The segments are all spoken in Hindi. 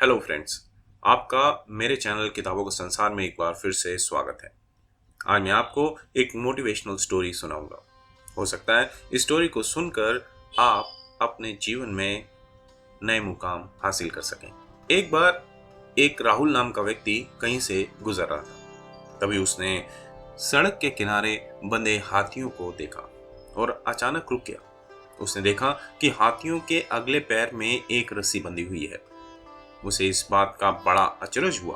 Hello friends. आपका मेरे चैनल किताबों के संसार में एक बार फिर से स्वागत है। आज मैं आपको एक मोटिवेशनल स्टोरी सुनाऊंगा। हो सकता है इस स्टोरी को सुनकर आप अपने जीवन में नए मुकाम हासिल कर सकें। एक बार एक राहुल नाम का व्यक्ति कहीं से गुजर रहा था। तभी उसने सड़क के किनारे बंधे हाथियों को देखा और अचानक रुक गया। उसने देखा कि हाथियों के अगले पैर में एक रस्सी बंधी हुई है। उसे इस बात का बड़ा अचरज हुआ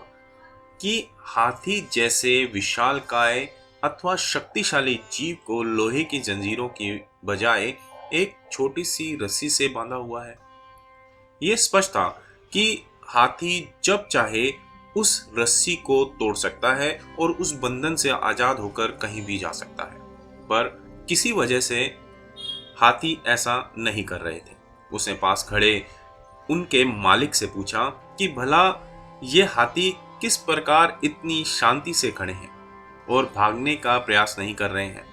कि हाथी जैसे विशालकाय अथवा शक्तिशाली जीव को लोहे की जंजीरों की बजाय एक छोटी सी रस्सी से बांधा हुआ है। यह स्पष्ट था कि हाथी जब चाहे उस रस्सी को तोड़ सकता है और उस बंधन से आजाद होकर कहीं भी जा सकता है, पर किसी वजह से हाथी ऐसा नहीं कर रहे थे। उसने पास खड़े उनके मालिक से पूछा कि भला ये हाथी किस प्रकार इतनी शांति से खड़े हैं और भागने का प्रयास नहीं कर रहे हैं।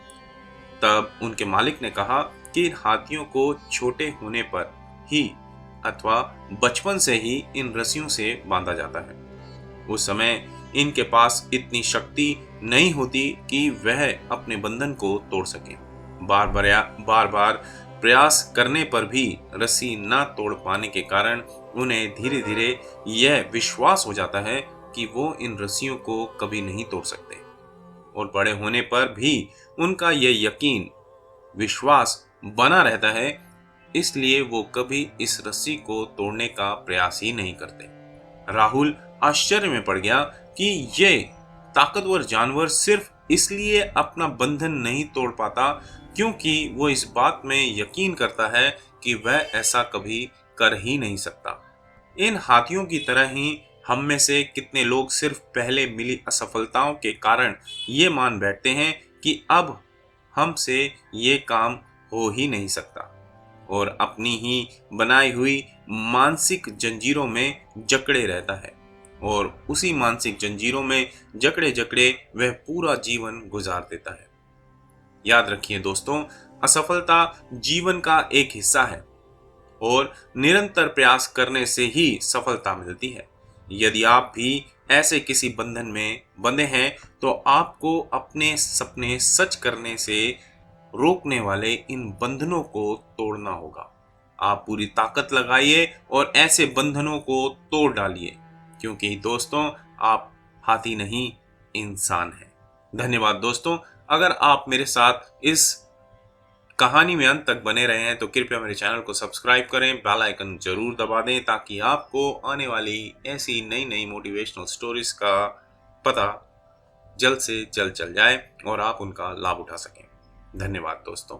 तब उनके मालिक ने कहा कि इन हाथियों को छोटे होने पर ही अथवा बचपन से ही इन रस्सियों से बांधा जाता है। उस समय इनके पास इतनी शक्ति नहीं होती कि वह अपने बंधन को तोड़ सके। बार बार प्रयास करने पर भी रस्सी ना तोड़ पाने के कारण उन्हें धीरे धीरे यह विश्वास हो जाता है कि वो इन रस्सियों को कभी नहीं तोड़ सकते, और बड़े होने पर भी उनका यह यकीन विश्वास बना रहता है। इसलिए वो कभी इस रस्सी को तोड़ने का प्रयास ही नहीं करते। राहुल आश्चर्य में पड़ गया कि ये ताकतवर जानवर सिर्फ इसलिए अपना बंधन नहीं तोड़ पाता क्योंकि वो इस बात में यकीन करता है कि वह ऐसा कभी कर ही नहीं सकता। इन हाथियों की तरह ही हम में से कितने लोग सिर्फ पहले मिली असफलताओं के कारण ये मान बैठते हैं कि अब हमसे ये काम हो ही नहीं सकता, और अपनी ही बनाई हुई मानसिक जंजीरों में जकड़े रहता है, और उसी मानसिक जंजीरों में जकड़े जकड़े वह पूरा जीवन गुजार देता है। याद रखिए दोस्तों, असफलता जीवन का एक हिस्सा है और निरंतर प्रयास करने से ही सफलता मिलती है। यदि आप भी ऐसे किसी बंधन में बंधे हैं तो आपको अपने सपने सच करने से रोकने वाले इन बंधनों को तोड़ना होगा। आप पूरी ताकत लगाइए और ऐसे बंधनों को तोड़ डालिए, क्योंकि दोस्तों आप हाथी नहीं, इंसान हैं। धन्यवाद दोस्तों। अगर आप मेरे साथ इस कहानी में अंत तक बने रहे हैं तो कृपया मेरे चैनल को सब्सक्राइब करें, बेल आइकन जरूर दबा दें ताकि आपको आने वाली ऐसी नई नई मोटिवेशनल स्टोरीज का पता जल्द से जल्द चल जाए और आप उनका लाभ उठा सकें। धन्यवाद दोस्तों।